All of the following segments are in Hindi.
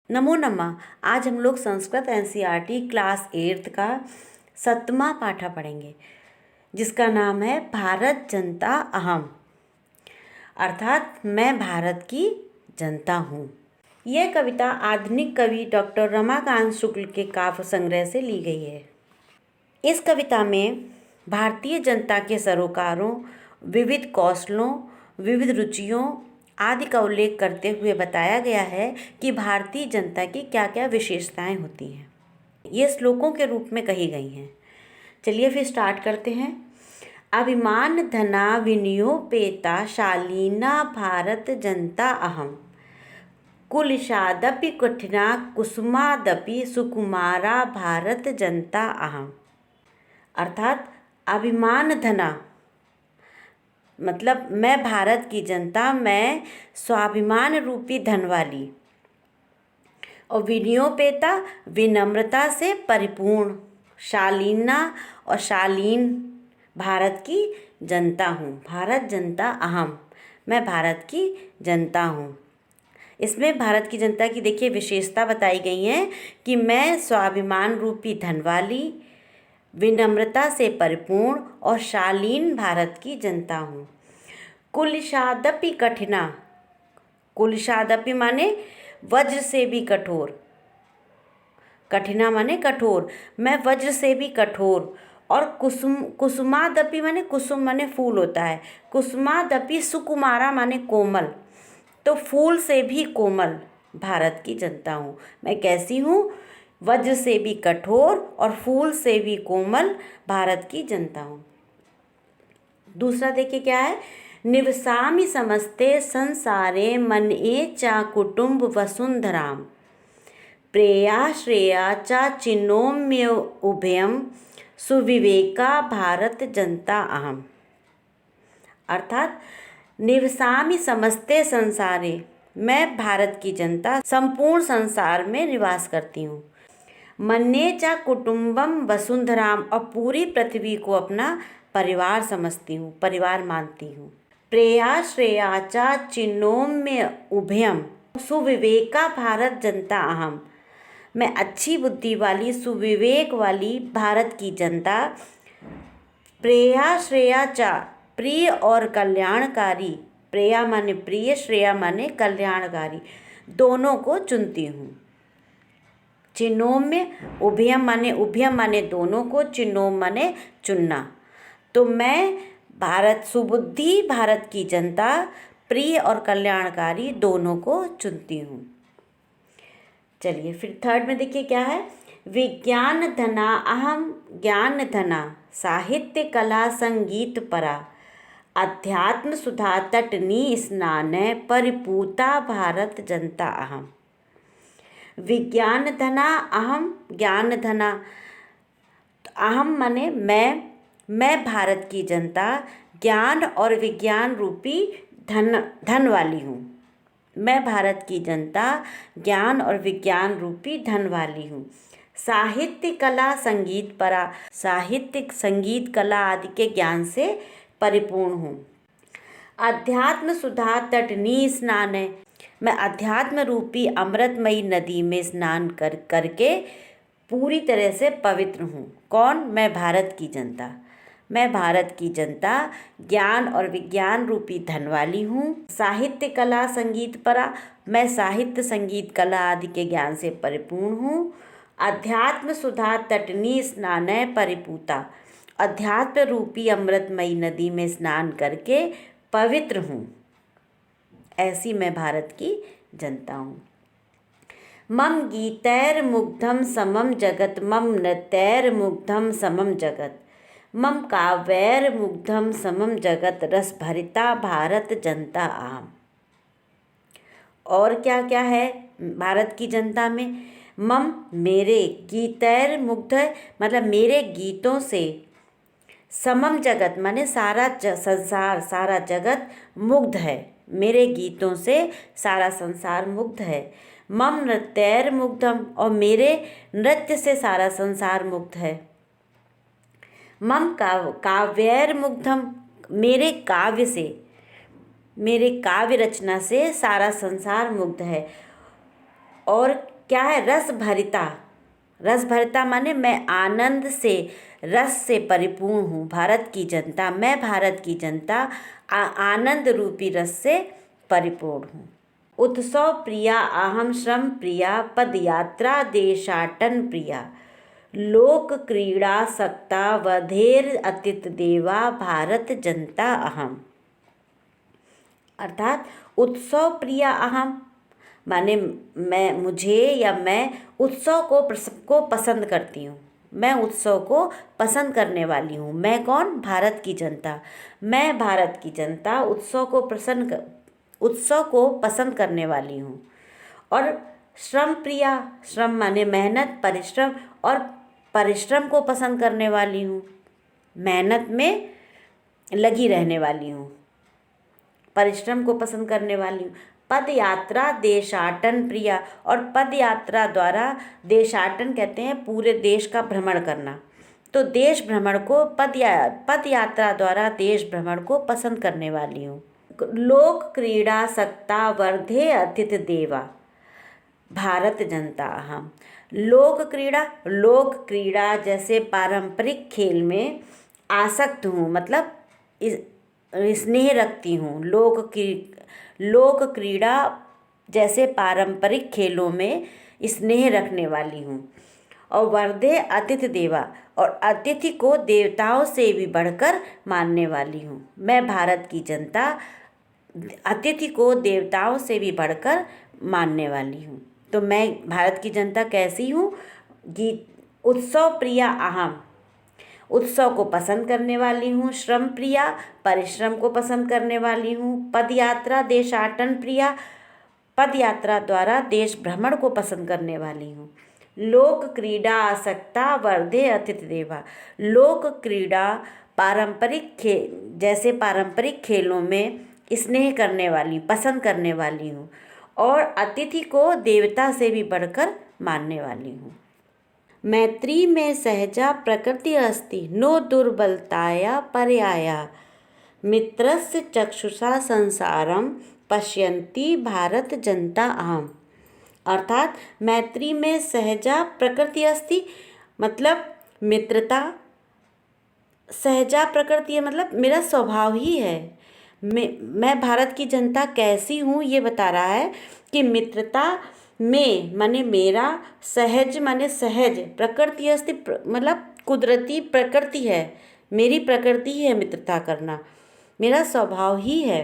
नमो नमः। आज हम लोग संस्कृत एनसीईआरटी क्लास 8 का 7वां पाठा पढ़ेंगे, जिसका नाम है भारत जनता अहम, अर्थात मैं भारत की जनता हूँ। यह कविता आधुनिक कवि डॉक्टर रमाकांत शुक्ल के काव्य संग्रह से ली गई है। इस कविता में भारतीय जनता के सरोकारों, विविध कौशलों, विविध रुचियों आदि का उल्लेख करते हुए बताया गया है कि भारतीय जनता की क्या क्या विशेषताएं होती हैं। ये श्लोकों के रूप में कही गई हैं। चलिए फिर स्टार्ट करते हैं। अभिमान धना विनियोपेता शालीना भारत जनता अहम, कुलिशादपि कठिना कुसुमादपि सुकुमारा भारत जनता अहम। अर्थात अभिमान धना मतलब मैं भारत की जनता, मैं स्वाभिमान रूपी धन वाली, और विनयोपेता विनम्रता से परिपूर्ण, शालीना और शालीन भारत की जनता हूँ। भारत जनता अहम, मैं भारत की जनता हूँ। इसमें भारत की जनता की देखिए विशेषता बताई गई हैं कि मैं स्वाभिमान रूपी धन वाली, विनम्रता से परिपूर्ण और शालीन भारत की जनता हूँ। कुलिशादपि कठिना, कुलिशादपि माने वज्र से भी कठोर, कठिना माने कठोर, मैं वज्र से भी कठोर, और कुसुमादपि माने कुसुम माने फूल होता है, कुसुमादपि सुकुमारा माने कोमल, तो फूल से भी कोमल भारत की जनता हूँ। मैं कैसी हूँ? वज्र से भी कठोर और फूल से भी कोमल भारत की जनता हूँ। दूसरा देखिए क्या है। निवसामि समस्ते संसारे मन्ये चा कुटुम्ब वसुंधराम, प्रेया श्रेया चा चिन्नोम्य उभयम सुविवेका भारत जनता अहम। अर्थात निवसामि समस्ते संसारे, मैं भारत की जनता संपूर्ण संसार में निवास करती हूँ। मन्ये चा कुटुम्बम वसुंधराम, और पूरी पृथ्वी को अपना परिवार समझती हूँ, परिवार मानती हूँ। प्रेया श्रेया चा चिन्नोम्य उभयम सुविवेका भारत जनता अहम, मैं अच्छी बुद्धि वाली, सुविवेक वाली भारत की जनता, प्रेया श्रेया चा प्रिय और कल्याणकारी, प्रेया माने प्रिय, श्रेया माने कल्याणकारी, दोनों को चुनती हूँ। चिन्नोम्य उभयम माने दोनों को, चिन्नोम माने चुनना। तो मैं भारत सुबुद्धि भारत की जनता, प्रिय और कल्याणकारी दोनों को चुनती हूँ। चलिए फिर थर्ड में देखिए क्या है। विज्ञान धना अहम ज्ञान धना, साहित्य कला संगीत परा, अध्यात्म सुधा तटनी स्नान परिपूता भारत जनता अहम। विज्ञान धना अहम ज्ञान धना, अहम माने मैं भारत की जनता ज्ञान और विज्ञान रूपी धन वाली हूँ। मैं भारत की जनता ज्ञान और विज्ञान रूपी धन वाली हूँ। साहित्य कला संगीत परा, साहित्य संगीत कला आदि के ज्ञान से परिपूर्ण हूँ। अध्यात्म सुधा तटनी स्नान है, मैं अध्यात्म रूपी अमृतमयी नदी में स्नान करके पूरी तरह से पवित्र हूँ। कौन? मैं भारत की जनता। मैं भारत की जनता ज्ञान और विज्ञान रूपी धन वाली हूँ। साहित्य कला संगीत परा, मैं साहित्य संगीत कला आदि के ज्ञान से परिपूर्ण हूँ। अध्यात्म सुधा तटनी स्नान परिपूता, अध्यात्म रूपी अमृतमयी नदी में स्नान करके पवित्र हूँ। ऐसी मैं भारत की जनता हूँ। मम गीतैर्मुग्धम समम जगत, मम नृत्यैर्मुग्धम समम जगत, मम काव्यैर्मुग्धम समम जगत, रस भरिता भारत जनता अहम। और क्या क्या है भारत की जनता में? मम मेरे, गीतैर्मुग्ध मतलब मेरे गीतों से, समम जगत माने सारा संसार, सारा जगत मुग्ध है, मेरे गीतों से सारा संसार मुग्ध है। मम नृत्यैर्मुग्धम, और मेरे नृत्य से सारा संसार मुग्ध है। मम काव्यैर्मुग्धम, मेरे काव्य से, मेरे काव्य रचना से सारा संसार मुग्ध है। और क्या है, रस भरिता। रस भरिता माने मैं आनंद से, रस से परिपूर्ण हूँ। भारत की जनता, मैं भारत की जनता आनंद रूपी रस से परिपूर्ण हूँ। उत्सव प्रिया अहम श्रम प्रिया, पदयात्रा देशाटन प्रिया, लोक क्रीड़ा सक्ता वधेर अतिथि देवा, भारत जनता अहम। अर्थात उत्सव प्रिया अहम माने मैं उत्सव को पसंद करती हूँ। मैं उत्सव को पसंद करने वाली हूँ। मैं कौन? भारत की जनता। मैं भारत की जनता उत्सव को पसंद करने वाली हूँ। और श्रम प्रिया, श्रम माने मेहनत, परिश्रम, और परिश्रम को पसंद करने वाली हूँ। मेहनत में लगी रहने वाली हूँ, परिश्रम को पसंद करने वाली हूँ। पद यात्रा देशाटन प्रिया, और पद यात्रा द्वारा, देशाटन कहते हैं पूरे देश का भ्रमण करना, तो देश भ्रमण को पद यात्रा द्वारा देश भ्रमण को पसंद करने वाली हूँ। लोक क्रीड़ा सक्ता वर्धे अतिथि देवा, भारत जनता अहम। लोक क्रीड़ा जैसे पारंपरिक खेल में आसक्त हूँ, मतलब स्नेह रखती हूँ। लोक क्रीड़ा जैसे पारंपरिक खेलों में स्नेह रखने वाली हूँ। और वर्धे अतिथि देवा, और अतिथि को देवताओं से भी बढ़कर मानने वाली हूँ। मैं भारत की जनता अतिथि को देवताओं से भी बढ़कर मानने वाली हूँ। तो मैं भारत की जनता कैसी हूँ? उत्सव प्रिया अहम, उत्सव को पसंद करने वाली हूँ। श्रम प्रिया, परिश्रम को पसंद करने वाली हूँ। पदयात्रा देशाटन प्रिया, पद यात्रा द्वारा देश भ्रमण को पसंद करने वाली हूँ। लोक क्रीड़ा आसक्ता वर्धे अतिथि देवा, लोक क्रीड़ा जैसे पारंपरिक खेलों में स्नेह करने वाली, पसंद करने वाली हूँ। और अतिथि को देवता से भी बढ़कर मानने वाली हूँ। मैत्री में सहजा प्रकृति अस्ति, नो दुर्बलताया पर्याया, मित्रस्य चक्षुषा संसारम पश्यन्ति भारत जनता अहम। अर्थात मैत्री में सहजा प्रकृति अस्ति मतलब मित्रता, सहजा प्रकृति है मतलब मेरा स्वभाव ही है। मैं भारत की जनता कैसी हूँ ये बता रहा है कि मित्रता में माने मेरा, सहज माने सहज, प्रकृति अस्ति मतलब कुदरती प्रकृति है, मेरी प्रकृति है मित्रता करना, मेरा स्वभाव ही है।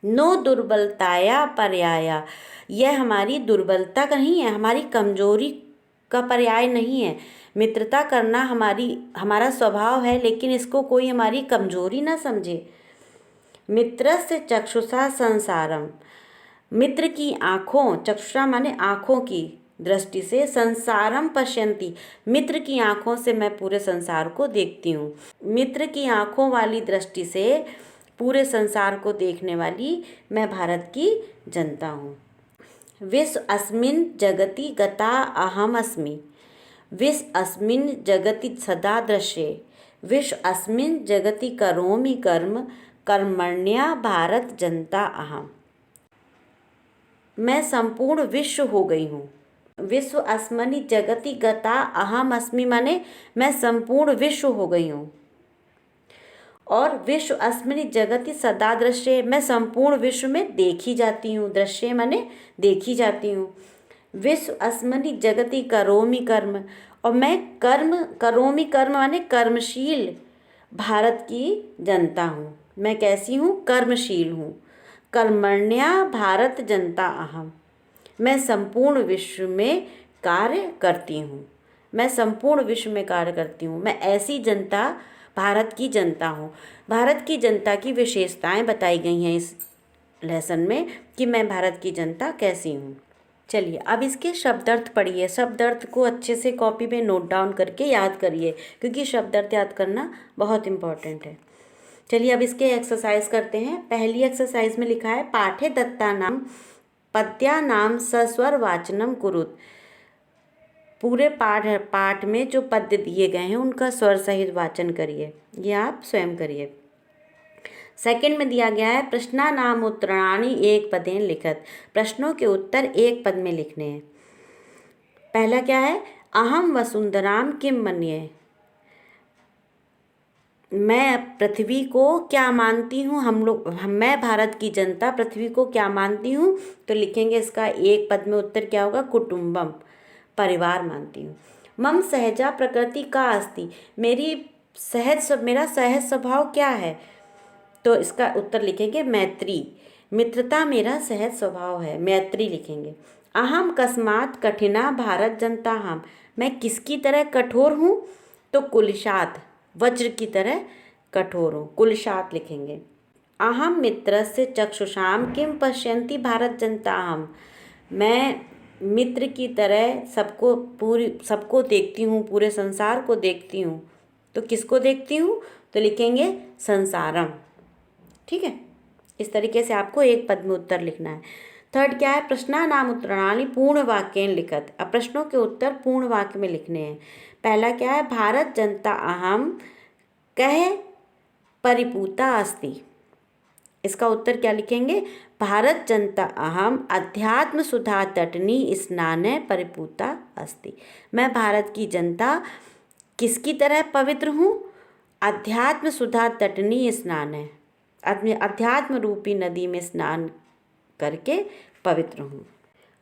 नो दुर्बलताया पर्याया, यह हमारी दुर्बलता का नहीं है, हमारी कमजोरी का पर्याय नहीं है। मित्रता करना हमारा स्वभाव है, लेकिन इसको कोई हमारी कमजोरी ना समझे। मित्रस्य चक्षुषा संसारम, मित्र की आँखों, चक्षुषा माने आँखों की दृष्टि से, संसारम पश्यन्ति, मित्र की आँखों से मैं पूरे संसार को देखती हूँ। मित्र की आँखों वाली दृष्टि से पूरे संसार को देखने वाली मैं भारत की जनता हूँ। विश्व अस्मिन् जगति गता अहम अस्मि, विश्व अस्मिन् जगति सदा दृश्ये, विश्व अस्मिन् जगति करोमि कर्म, कर्मण्या भारत जनता अहम। मैं संपूर्ण विश्व हो गई हूँ। विश्व अस्मिन् जगति गता अहम अस्मि माने मैं संपूर्ण विश्व हो गई हूँ। और विश्व अस्मिन् जगति सदा दृश्ये, मैं संपूर्ण विश्व में देखी जाती हूँ। दृश्य माने देखी जाती हूँ। विश्व अस्मिन् जगति करोमि कर्म, और मैं करोमि कर्म माने कर्मशील भारत की जनता हूँ। मैं कैसी हूँ? कर्मशील हूँ। कर्मण्या भारत जनता अहम, मैं संपूर्ण विश्व में कार्य करती हूँ। मैं संपूर्ण विश्व में कार्य करती हूँ। मैं ऐसी जनता, भारत की जनता हूँ। भारत की जनता की विशेषताएं बताई गई हैं इस लेसन में कि मैं भारत की जनता कैसी हूँ। चलिए अब इसके शब्दार्थ पढ़िए। शब्दार्थ को अच्छे से कॉपी में नोट डाउन करके याद करिए, क्योंकि शब्दार्थ याद करना बहुत इम्पॉर्टेंट है। चलिए अब इसके एक्सरसाइज करते हैं। पहली एक्सरसाइज में लिखा है पाठे दत्तानां पद्यानां सस्वर वाचनम कुरुत, पूरे पाठ में जो पद्य दिए गए हैं उनका स्वर सहित वाचन करिए। ये आप स्वयं करिए। सेकंड में दिया गया है प्रश्नानाम उत्तराणि एक पदेन लिखत, प्रश्नों के उत्तर एक पद में लिखने हैं। पहला क्या है, अहम वसुंधराम किम मन्ये, मैं पृथ्वी को क्या मानती हूँ, मैं भारत की जनता पृथ्वी को क्या मानती हूँ। तो लिखेंगे इसका एक पद में उत्तर क्या होगा, कुटुंबम, परिवार मानती हूँ। मम सहजा प्रकृति का अस्ति, मेरा सहज स्वभाव क्या है। तो इसका उत्तर लिखेंगे मैत्री, मित्रता मेरा सहज स्वभाव है, मैत्री लिखेंगे। अहम कस्मात कठिना भारत जनता हम, मैं किसकी तरह कठोर हूँ। तो कुलशात, वज्र की तरह कठोर हूँ, कुलशात लिखेंगे। अहम मित्रस्य चक्षुषाम किम पश्यन्ति भारत जनता हम, मैं मित्र की तरह सबको देखती हूँ, पूरे संसार को देखती हूँ। तो किसको देखती हूँ, तो लिखेंगे संसारम। ठीक है, इस तरीके से आपको एक पद में उत्तर लिखना है। थर्ड क्या है, प्रश्नानाम उत्तराणि पूर्ण वाक्येन लिखत, अब प्रश्नों के उत्तर पूर्ण वाक्य में लिखने हैं। पहला क्या है, भारत जनता अहम कह परिपूता अस्ति, इसका उत्तर क्या लिखेंगे, भारत जनता अहम अध्यात्म सुधा तटनी स्नान परिपूता अस्ति, मैं भारत की जनता किसकी तरह पवित्र हूँ, अध्यात्म सुधा तटनी स्नान है, अध्यात्म रूपी नदी में स्नान करके पवित्र हूँ।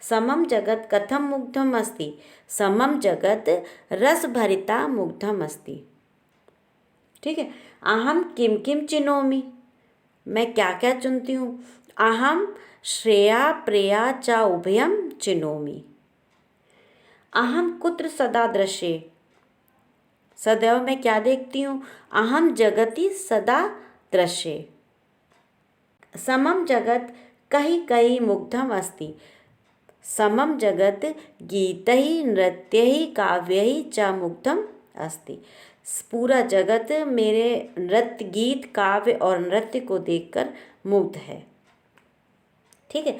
समम जगत कथम मुग्धम अस्ति, समम जगत रस भरिता मुग्धम अस्ति। ठीक है, अहम किम किम चिनोमि, मैं क्या क्या चुनती हूँ। अहम श्रेया प्रेया च उभयम चिनोमि। अहम कुत्र सदा दृश्ये, सदैव मैं क्या देखती हूँ। अहम जगति सदा दृश्ये। समम जगत कही कही मुग्धम अस्ति, समम जगत गीतहि नृत्यहि काव्यहि च मुग्धम अस्ति, पूरा जगत मेरे नृत्य, गीत, काव्य और नृत्य को देखकर मुग्ध है। ठीक है,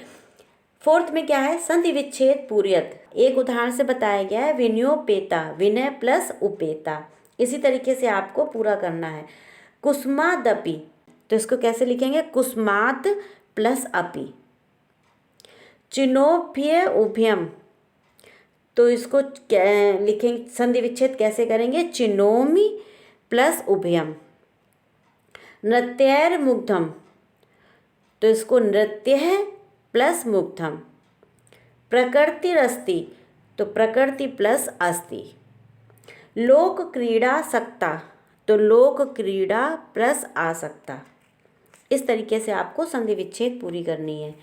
फोर्थ में क्या है, संधि विच्छेद पूर्यत, एक उदाहरण से बताया गया है, विनयोपेता, विनय प्लस उपेता, इसी तरीके से आपको पूरा करना है। कुसुमादपि, तो इसको कैसे लिखेंगे, कुसुमात प्लस अपि। चिनोभ्य उभयम, तो इसको लिखेंगे, संधि विच्छेद कैसे करेंगे, चिनोमि प्लस उभयम। नृत्यैर मुग्धम, तो इसको नृत्य है प्लस मुग्धम। प्रकृतिरस्ति, तो प्रकृति प्लस अस्ति। लोक क्रीड़ा सक्ता, तो लोक क्रीड़ा प्लस आसक्ता। इस तरीके से आपको संधि विच्छेद पूरी करनी है।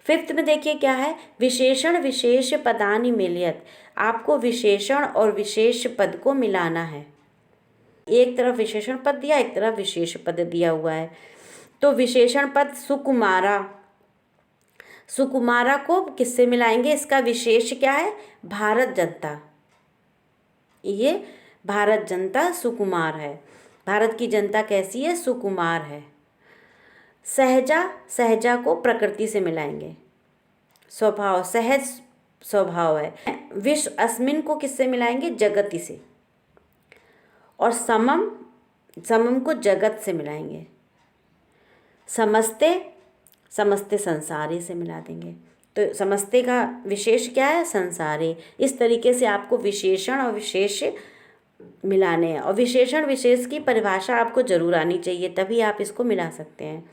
फिफ्थ में देखिए क्या है, विशेषण विशेष पदानि मिलयत, आपको विशेषण और विशेष पद को मिलाना है। एक तरफ विशेषण पद दिया, एक तरफ विशेष पद दिया हुआ है। तो विशेषण पद सुकुमारा, सुकुमारा को किससे मिलाएंगे, इसका विशेष क्या है, भारत जनता, ये भारत जनता सुकुमार है, भारत की जनता कैसी है, सुकुमार है। सहजा, सहजा को प्रकृति से मिलाएंगे, स्वभाव, सहज स्वभाव है। विश्व अस्मिन को किससे मिलाएंगे, जगति से। और समम, समम को जगत से मिलाएंगे। समस्ते, समस्ते संसारी से मिला देंगे। तो समस्ते का विशेष क्या है, संसारी। इस तरीके से आपको विशेषण और विशेष मिलाने हैं, और विशेषण विशेष की परिभाषा आपको जरूर आनी चाहिए, तभी आप इसको मिला सकते हैं।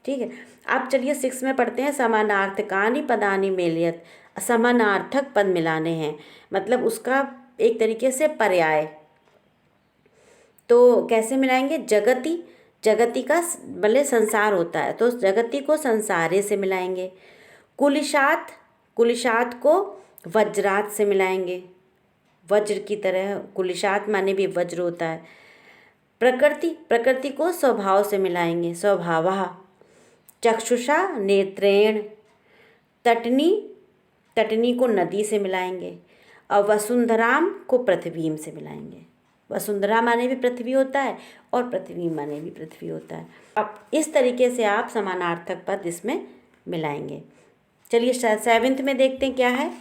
ठीक है, आप चलिए 6 में पढ़ते हैं, समानार्थकानि पदानि मेलयत, समानार्थक पद मिलाने हैं, मतलब उसका एक तरीके से पर्याय। तो कैसे मिलाएंगे, जगति, जगति का भले संसार होता है, तो जगति को संसारे से मिलाएंगे। कुलिशात, कुलिशात को वज्रात से मिलाएंगे, वज्र की तरह, कुलिशात माने भी वज्र होता है। प्रकृति, प्रकृति को स्वभाव से मिलाएंगे, स्वभावः। चक्षुषा नेत्रेण, तटनी, तटनी को नदी से मिलाएंगे। और वसुंधराम को पृथ्वी से मिलाएंगे, वसुंधरा माने भी पृथ्वी होता है और पृथ्वी माने भी पृथ्वी होता है। अब इस तरीके से आप समानार्थक पद इसमें मिलाएंगे। चलिए 7th में देखते हैं क्या है,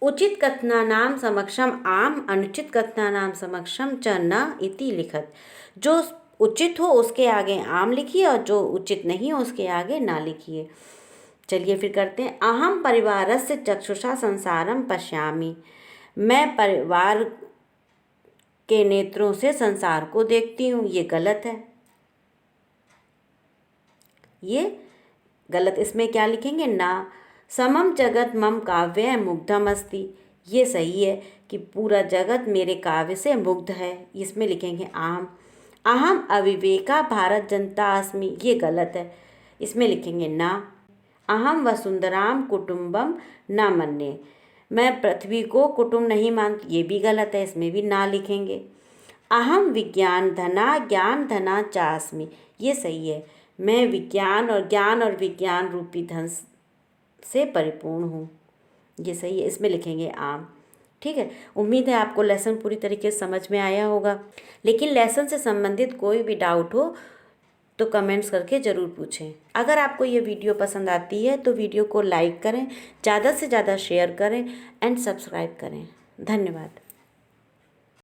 उचित कथनानाम समक्षम आम, अनुचित कथनानाम समक्षम च न इति लिखत, जो उचित हो उसके आगे आम लिखिए और जो उचित नहीं हो उसके आगे ना लिखिए। चलिए फिर करते हैं। अहम परिवारस्य चक्षुषा संसारम पश्यामि, मैं परिवार के नेत्रों से संसार को देखती हूँ। ये गलत है, ये गलत। इसमें क्या लिखेंगे? ना। समम जगत मम काव्य मुग्धम अस्ति, ये सही है कि पूरा जगत मेरे काव्य से मुग्ध है। इसमें लिखेंगे अहम। अहम अविवेका भारत जनता अस्मि, ये गलत है। इसमें लिखेंगे ना। अहम वसुंधराम कुटुंबम न मन्ये, मैं पृथ्वी को कुटुंब नहीं मानती, ये भी गलत है। इसमें भी ना लिखेंगे। अहम विज्ञान धना ज्ञान धना चास्मि, ये सही है। मैं विज्ञान और विज्ञान रूपी धन से परिपूर्ण हूँ, ये सही है। इसमें लिखेंगे आम। ठीक है, उम्मीद है आपको लेसन पूरी तरीके से समझ में आया होगा। लेकिन लेसन से संबंधित कोई भी डाउट हो तो कमेंट्स करके ज़रूर पूछें। अगर आपको ये वीडियो पसंद आती है तो वीडियो को लाइक करें, ज़्यादा से ज़्यादा शेयर करें एंड सब्सक्राइब करें। धन्यवाद।